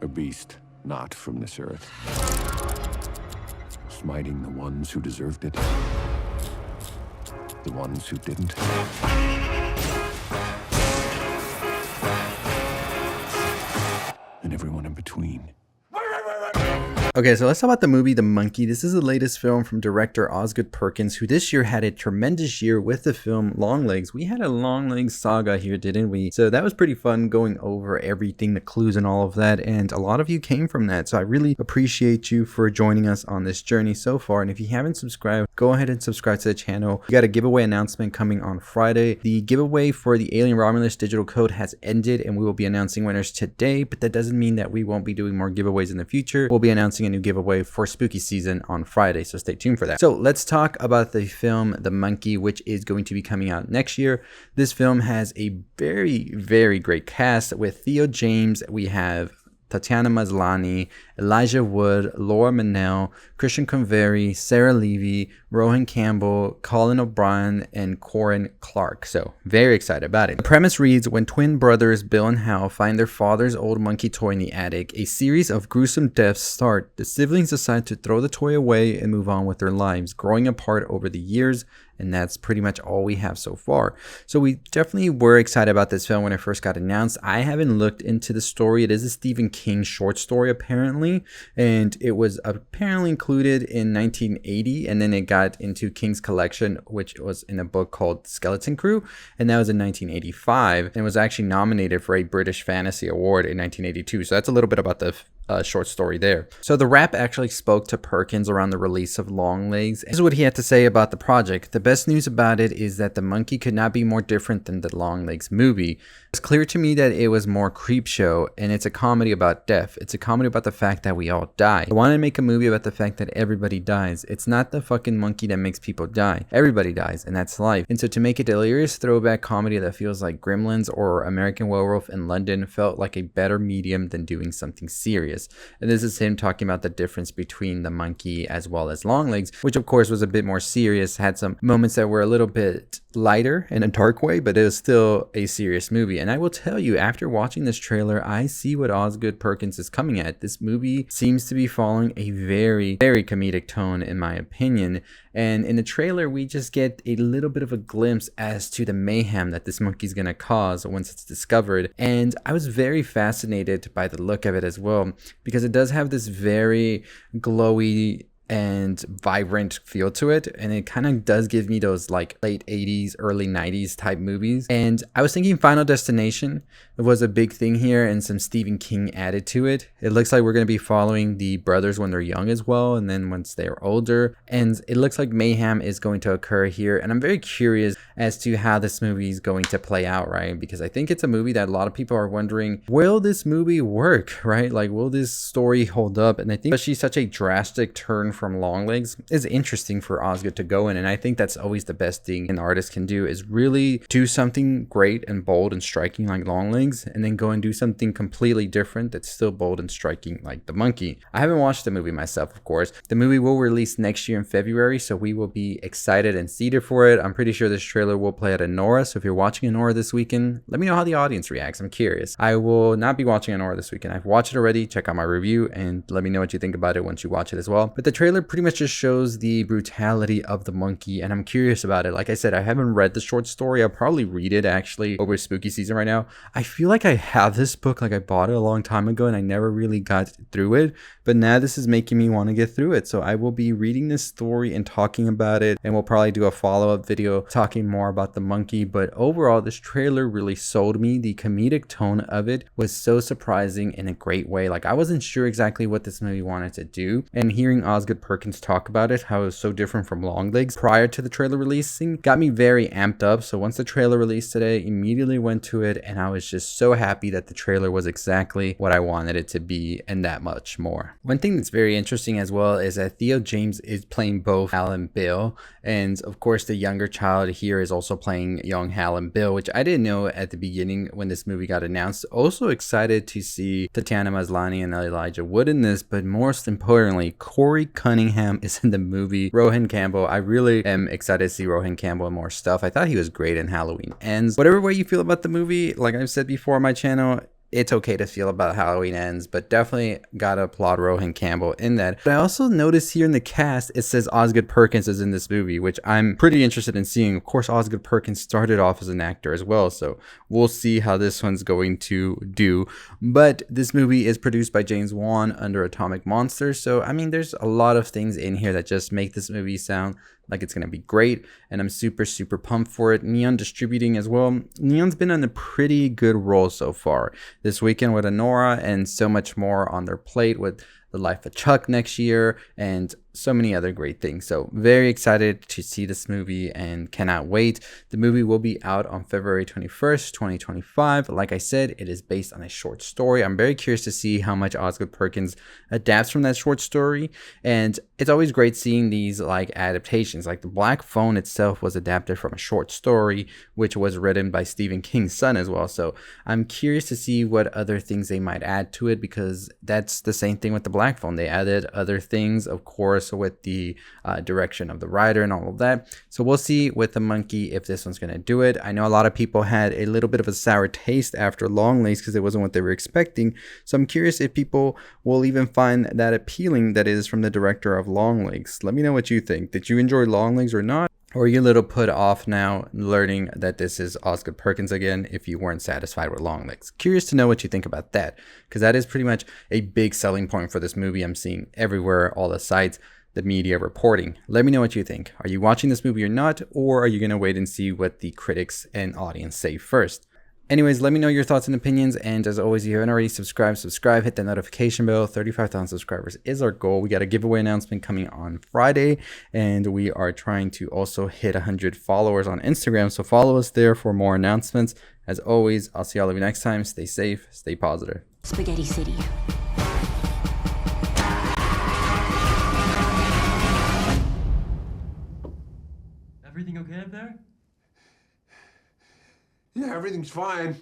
A beast not from this earth. Smiting the ones who deserved it. The ones who didn't. And everyone in between. Okay, so let's talk about the movie The Monkey. This is the latest film from director Osgood Perkins, who this year had a tremendous year with the film Longlegs. We had a Longlegs saga here, didn't we? So that was pretty fun going over everything, the clues and all of that, and a lot of you came from that. So I really appreciate you for joining us on this journey so far. And if you haven't subscribed, go ahead and subscribe to the channel. We got a giveaway announcement coming on Friday. The giveaway for the Alien Romulus digital code has ended, and we will be announcing winners today, but that doesn't mean that we won't be doing more giveaways in the future. We'll be announcing a new giveaway for spooky season on Friday, so stay tuned for that. So let's talk about the film The Monkey, which is going to be coming out next year. This film has a very great cast with Theo James. We have Tatiana Maslany, Elijah Wood, Laura Mennell, Christian Convery, Sarah Levy, Rohan Campbell, Colin O'Brien, and Corin Clark. So very excited about it. The premise reads, when twin brothers Bill and Hal find their father's old monkey toy in the attic, a series of gruesome deaths start. The siblings decide to throw the toy away and move on with their lives, growing apart over the years. And that's pretty much all we have so far. So we definitely were excited about this film when it first got announced. I haven't looked into the story. It is a Stephen King short story apparently, and it was apparently included in 1980, and then it got into King's collection, which was in a book called Skeleton Crew, and that was in 1985, and was actually nominated for a British Fantasy Award in 1982. So that's a little bit about the short story there. So the Wrap actually spoke to Perkins around the release of Longlegs. This is what he had to say about the project. The best news about it is that The Monkey could not be more different than the Longlegs movie. It's clear to me that it was more creep show, and it's a comedy about death. It's a comedy about the fact that we all die. I want to make a movie about the fact that everybody dies. It's not the fucking monkey that makes people die. Everybody dies, and that's life. And so to make a delirious throwback comedy that feels like Gremlins or American Werewolf in London felt like a better medium than doing something serious. And this is him talking about the difference between The Monkey as well as Longlegs, which of course was a bit more serious, had some moments that were a little bit lighter in a dark way, but it was still a serious movie. And I will tell you, after watching this trailer, I see what Osgood Perkins is coming at. This movie seems to be following a very comedic tone, in my opinion. And in the trailer, we just get a little bit of a glimpse as to the mayhem that this monkey's gonna cause once it's discovered. And I was very fascinated by the look of it as well, because it does have this very glowy and vibrant feel to it, and it kind of does give me those like late 80s early 90s type movies. And I was thinking Final Destination was a big thing here, and some Stephen King added to it. It looks like we're going to be following the brothers when they're young as well, and then once they're older, and it looks like mayhem is going to occur here. And I'm very curious as to how this movie is going to play out, right? Because I think it's a movie that a lot of people are wondering, will this movie work, right? Like, will this story hold up? And I think especially such a drastic turn from Longlegs is interesting for Osgood to go in, and I think that's always the best thing an artist can do, is really do something great and bold and striking like Longlegs, and then go and do something completely different that's still bold and striking like The Monkey. I haven't watched the movie myself, of course. The movie will release next year in February, so we will be excited and seated for it. I'm pretty sure this trailer will play at Anora, so if you're watching Anora this weekend, let me know how the audience reacts. I'm curious. I will not be watching Anora this weekend. I've watched it already. Check out my review and let me know what you think about it once you watch it as well. But the trailer pretty much just shows the brutality of the monkey, and I'm curious about it. Like I said, I haven't read the short story. I'll probably read it actually over spooky season right now. I feel like I have this book, like I bought it a long time ago and I never really got through it, but now this is making me want to get through it. So I will be reading this story and talking about it, and we'll probably do a follow-up video talking more about the monkey. But overall, this trailer really sold me. The comedic tone of it was so surprising in a great way. Like, I wasn't sure exactly what this movie wanted to do, and hearing Osgood Perkins talk about it, how it was so different from Longlegs prior to the trailer releasing, got me very amped up. So once the trailer released today, immediately went to it, and I was just so happy that the trailer was exactly what I wanted it to be, and that much more. One thing that's very interesting as well is that Theo James is playing both Hal and Bill, and of course the younger child here is also playing young Hal and Bill, which I didn't know at the beginning when this movie got announced. Also excited to see Tatiana Maslany and Elijah Wood in this, but most importantly, Corey Cunningham is in the movie. Rohan Campbell, I really am excited to see Rohan Campbell in more stuff. I thought he was great in Halloween Ends. Whatever way you feel about the movie, like I've said before on my channel, it's okay to feel about Halloween Ends, but definitely gotta applaud Rohan Campbell in that. But I also noticed here in the cast, it says Osgood Perkins is in this movie, which I'm pretty interested in seeing. Of course, Osgood Perkins started off as an actor as well, so we'll see how this one's going to do. But this movie is produced by James Wan under Atomic Monsters, so I mean, there's a lot of things in here that just make this movie sound like it's going to be great, and I'm super pumped for it. Neon distributing as well. Neon's been on a pretty good roll so far this weekend with Anora, and so much more on their plate with The Life of Chuck next year and so many other great things. So very excited to see this movie and cannot wait. The movie will be out on February 21st, 2025. Like I said, it is based on a short story. I'm very curious to see how much Osgood Perkins adapts from that short story. And it's always great seeing these like adaptations. Like The Black Phone itself was adapted from a short story, which was written by Stephen King's son as well. So I'm curious to see what other things they might add to it, because that's the same thing with The Black Phone. They added other things, of course, with the direction of the writer and all of that. So we'll see with The Monkey if this one's going to do it. I know a lot of people had a little bit of a sour taste after Longlegs because it wasn't what they were expecting. So I'm curious if people will even find that appealing that is from the director of Longlegs. Let me know what you think. Did you enjoy Longlegs or not? Or are you a little put off now learning that this is Osgood Perkins again if you weren't satisfied with Longlegs? Curious to know what you think about that, because that is pretty much a big selling point for this movie. I'm seeing everywhere, all the sites, the media reporting. Let me know what you think. Are you watching this movie or not? Or are you going to wait and see what the critics and audience say first? Anyways, let me know your thoughts and opinions. And as always, if you haven't already subscribed, hit that notification bell. 35,000 subscribers is our goal. We got a giveaway announcement coming on Friday, and we are trying to also hit 100 followers on Instagram. So follow us there for more announcements. As always, I'll see all of you next time. Stay safe, stay positive. Spaghetti City. Everything okay up there? Yeah, everything's fine.